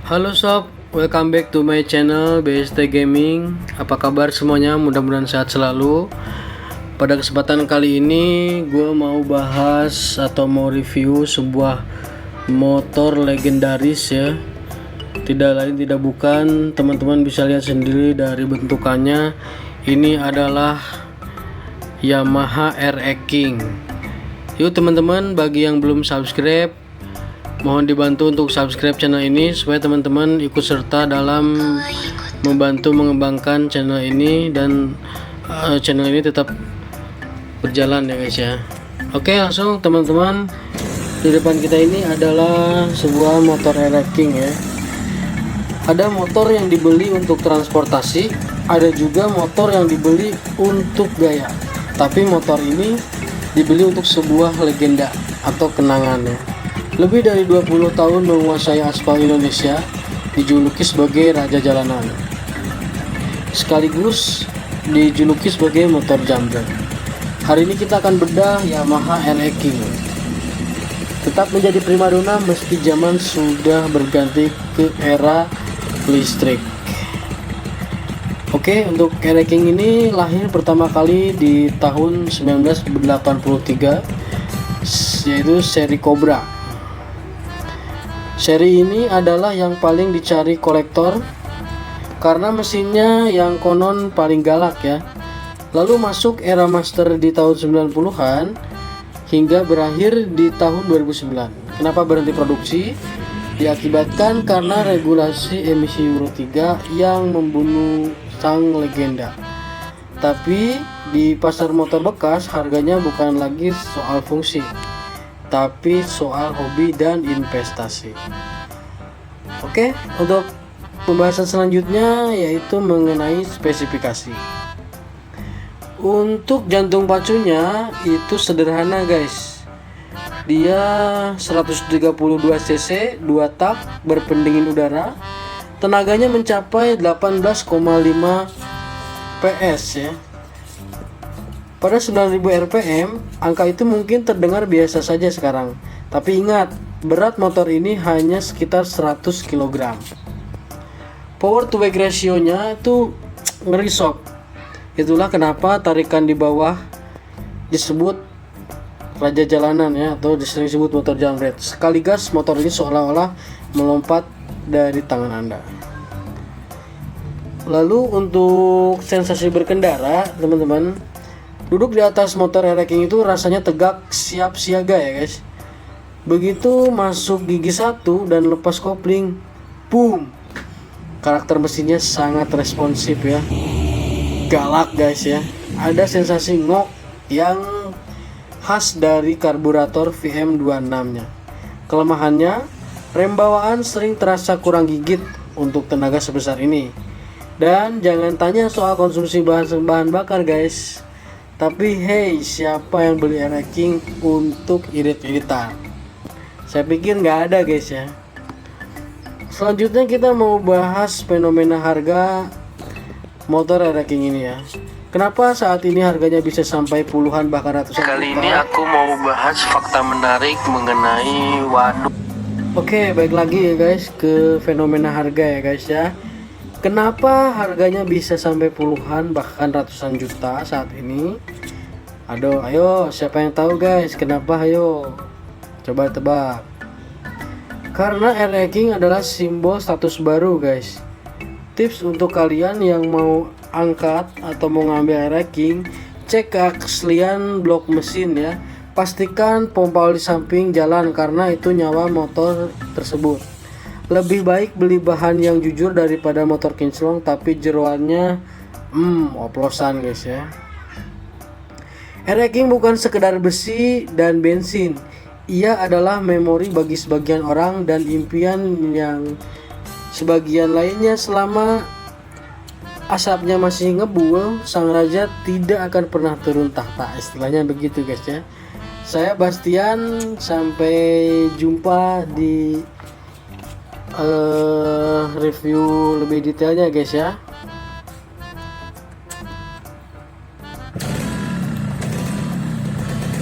Halo sob, welcome back to my channel BST Gaming. Apa kabar semuanya? Mudah-mudahan sehat selalu. Pada kesempatan kali ini gue mau bahas atau mau review sebuah motor legendaris ya. Tidak lain tidak bukan, teman-teman bisa lihat sendiri dari bentukannya. Ini adalah Yamaha RX King. Yuk teman-teman, bagi yang belum subscribe, mohon dibantu untuk subscribe channel ini supaya teman-teman ikut serta dalam membantu mengembangkan channel ini dan channel ini tetap berjalan ya guys ya. Oke, langsung teman-teman, di depan kita ini adalah sebuah motor RX King ya. Ada motor yang dibeli untuk transportasi, ada juga motor yang dibeli untuk gaya. Tapi motor ini dibeli untuk sebuah legenda atau kenangan ya. Lebih dari 20 tahun menguasai aspal Indonesia, dijuluki sebagai raja jalanan. Sekaligus dijuluki sebagai motor jambret. Hari ini kita akan bedah Yamaha RX King. Tetap menjadi primadona meski zaman sudah berganti ke era listrik. Oke, untuk RX King ini lahir pertama kali di tahun 1983, yaitu seri Cobra. Seri ini adalah yang paling dicari kolektor karena mesinnya yang konon paling galak ya. Lalu masuk era master di tahun 90-an hingga berakhir di tahun 2009. Kenapa berhenti produksi? Diakibatkan karena regulasi emisi Euro 3 yang membunuh sang legenda. Tapi di pasar motor bekas harganya bukan lagi soal fungsi, tapi soal hobi dan investasi. Oke, untuk pembahasan selanjutnya yaitu mengenai spesifikasi. Untuk jantung pacunya itu sederhana guys. Dia 132 cc, 2 tak, berpendingin udara. Tenaganya mencapai 18,5 PS ya. Pada 9000 rpm, angka itu mungkin terdengar biasa saja sekarang. Tapi ingat, berat motor ini hanya sekitar 100 kg. Power to weight ratio-nya itu ngeri sob. Itulah kenapa tarikan di bawah disebut raja jalanan ya, atau sering disebut motor jambret. Sekali gas, motor ini seolah-olah melompat dari tangan Anda. Lalu untuk sensasi berkendara, teman-teman, duduk di atas motor RX King itu rasanya tegak, siap siaga ya guys. Begitu masuk gigi 1 dan lepas kopling, boom. Karakter mesinnya sangat responsif ya. Galak guys ya. Ada sensasi ngok yang khas dari karburator VM26-nya. Kelemahannya, rem bawaan sering terasa kurang gigit untuk tenaga sebesar ini. Dan jangan tanya soal konsumsi bahan bakar guys. Tapi hey, siapa yang beli RX King untuk irit-iritan? Saya pikir nggak ada guys ya. Selanjutnya kita mau bahas fenomena harga motor RX King ini ya. Kenapa saat ini harganya bisa sampai puluhan bahkan ratusan juta? Kali ini aku mau bahas fakta menarik mengenai waduk. Oke, baik lagi ya guys ke fenomena harga ya guys ya. Kenapa harganya bisa sampai puluhan bahkan ratusan juta saat ini? Aduh, ayo siapa yang tahu guys? Kenapa? Ayo coba tebak. Karena RX King adalah simbol status baru guys. Tips untuk kalian yang mau angkat atau mau ngambil RX King, cek keaslian blok mesin ya. Pastikan pompa oli samping jalan karena itu nyawa motor tersebut. Lebih baik beli bahan yang jujur daripada motor kinclong tapi jeroannya oplosan guys ya. RX King bukan sekedar besi dan bensin. Ia adalah memori bagi sebagian orang dan impian yang sebagian lainnya. Selama asapnya masih ngebul, sang raja tidak akan pernah turun tahta. Istilahnya begitu guys ya. Saya Bastian, sampai jumpa di review lebih detailnya guys ya.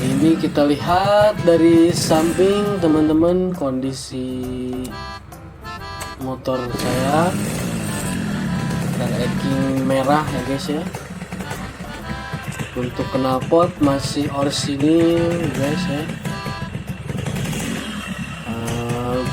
Ini kita lihat dari samping teman-teman kondisi motor saya, racking merah ya guys ya. Untuk knalpot masih orisinil guys ya.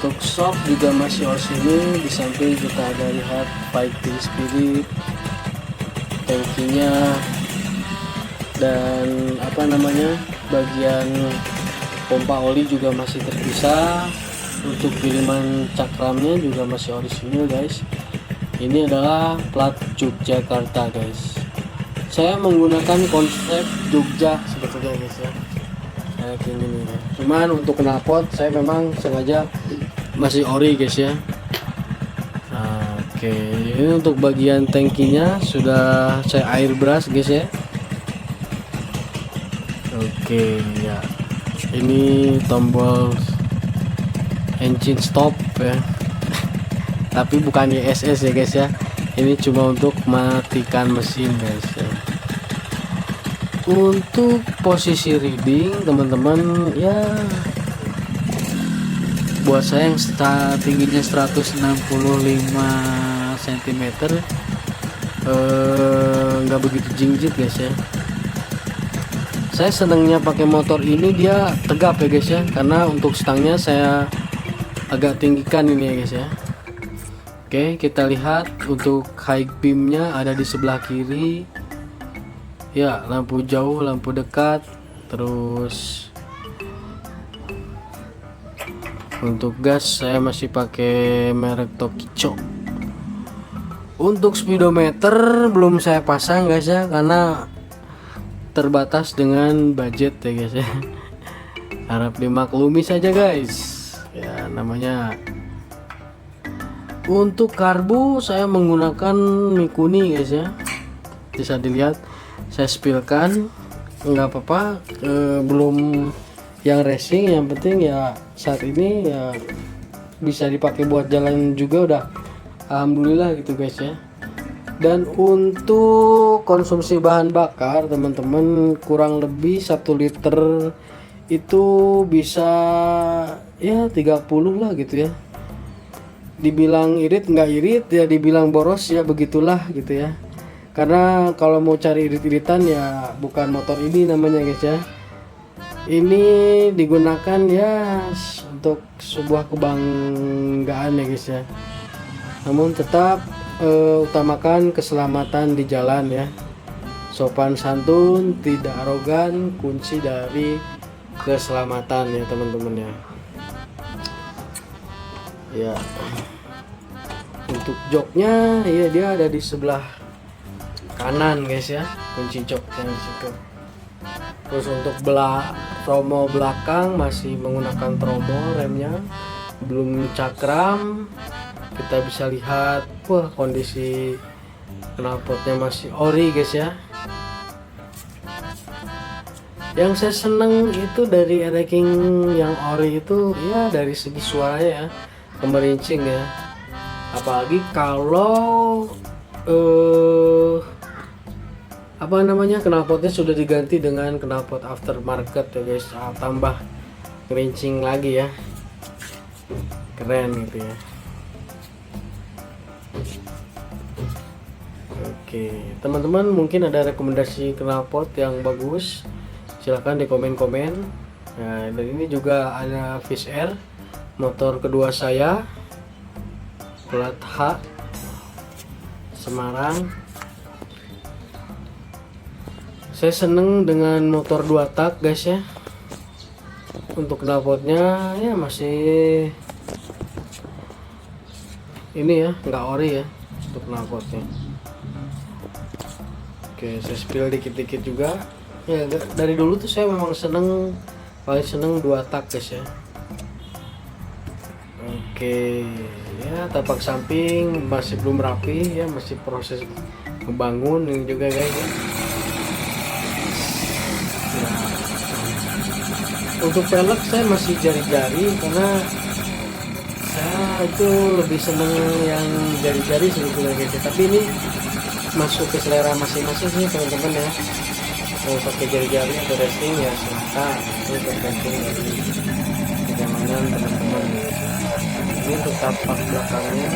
Untuk shock juga masih orisinil. Di samping kita ada lihat fighting spirit, tangkinya, dan bagian pompa oli juga masih terpisah. Untuk kiriman cakramnya juga masih orisinil guys. Ini adalah plat Yogyakarta guys. Saya menggunakan konsep Jogja sebetulnya guys ya, kayak gini ya. Cuman untuk knalpot saya memang sengaja masih ori guys ya. Oke, ini untuk bagian tangkinya sudah saya airbrush guys ya. Oke ya, ini tombol engine stop ya, tapi bukan ISS ya guys ya. Ini cuma untuk matikan mesin guys ya. Untuk posisi reading teman-teman ya, buat saya yang tingginya 165 cm nggak begitu jingjit guys ya. Saya senangnya pakai motor ini, dia tegap ya guys ya, karena untuk stangnya saya agak tinggikan ini ya guys ya. Oke, kita lihat untuk high beamnya ada di sebelah kiri ya, lampu jauh, lampu dekat. Terus untuk gas saya masih pakai merek Tokicho. Untuk speedometer belum saya pasang guys ya, karena terbatas dengan budget ya guys ya. Harap dimaklumi saja guys ya, namanya. Untuk karbu saya menggunakan Mikuni guys ya, bisa dilihat saya spillkan, nggak apa-apa, belum yang racing, yang penting ya saat ini ya bisa dipakai buat jalan juga udah alhamdulillah gitu guys ya. Dan untuk konsumsi bahan bakar teman-teman kurang lebih 1 liter itu bisa ya 30 lah gitu ya. Dibilang irit nggak irit ya, dibilang boros ya begitulah gitu ya. Karena kalau mau cari irit-iritan ya bukan motor ini namanya guys ya. Ini digunakan ya untuk sebuah kebanggaan ya guys ya. Namun tetap utamakan keselamatan di jalan ya. Sopan santun, tidak arogan, kunci dari keselamatan ya teman-teman ya. Ya, untuk joknya ya dia ada di sebelah kanan guys ya, kunci joknya di situ. Terus untuk tromol belakang masih menggunakan tromol, remnya belum cakram. Kita bisa lihat, wah kondisi knalpotnya masih ori guys ya. Yang saya seneng itu dari racking yang ori itu ya dari segi suaranya ya, kemerincing ya. Apalagi kalau knalpotnya sudah diganti dengan knalpot aftermarket ya guys, tambah kerincing lagi ya, keren gitu ya. Oke teman-teman, mungkin ada rekomendasi knalpot yang bagus, silahkan di komen-komen. Nah, dan ini juga ada Fish Air, motor kedua saya, plat H, Semarang. Saya seneng dengan motor 2 tak guys ya. Untuk knalpotnya ya masih ini ya, nggak ori ya untuk knalpotnya. Oke, saya spill dikit-dikit juga ya. Dari dulu tuh saya memang paling seneng 2 tak guys ya. Oke ya, tapak samping masih belum rapi ya, masih proses membangun ini juga guys ya. Untuk pelek saya masih jari-jari, karena saya itu lebih seneng yang jari-jari sebetulnya guys ya. Tapi ini masuk ke selera masing-masing sih teman-teman ya. Mau pakai jari-jari atau racing ya silahkan, itu tergantung dari kenyamanan teman-teman. Ini ini untuk tapak belakangnya.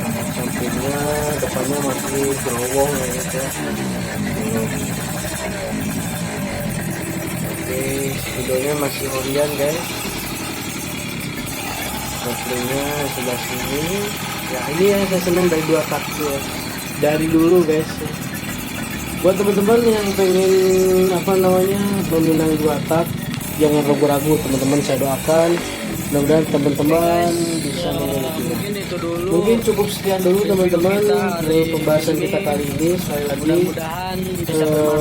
Tapak sampingnya, depannya masih growong ya guys ya. Oke, spidolnya masih Orion guys. Koplingnya sebelah sini. Ya ini yang saya senang dari 2 tak ya. Dari dulu guys. Buat teman-teman yang pengen meminang 2 tak, jangan ragu-ragu teman-teman, saya doakan mudah-mudahan teman-teman bisa memilikinya. Mungkin cukup sekian dulu teman-teman dari pembahasan kita kali ini. Sekali lagi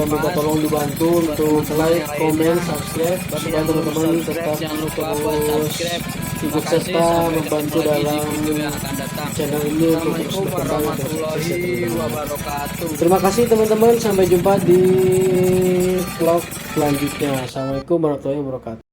minta tolong dibantu untuk like, comment, subscribe supaya teman-teman tetap terus ikut serta membantu dalam channel ini untuk terus berkembang dan sukses ya teman-teman. Terima kasih teman-teman, sampai jumpa di vlog selanjutnya. Assalamualaikum warahmatullahi wabarakatuh.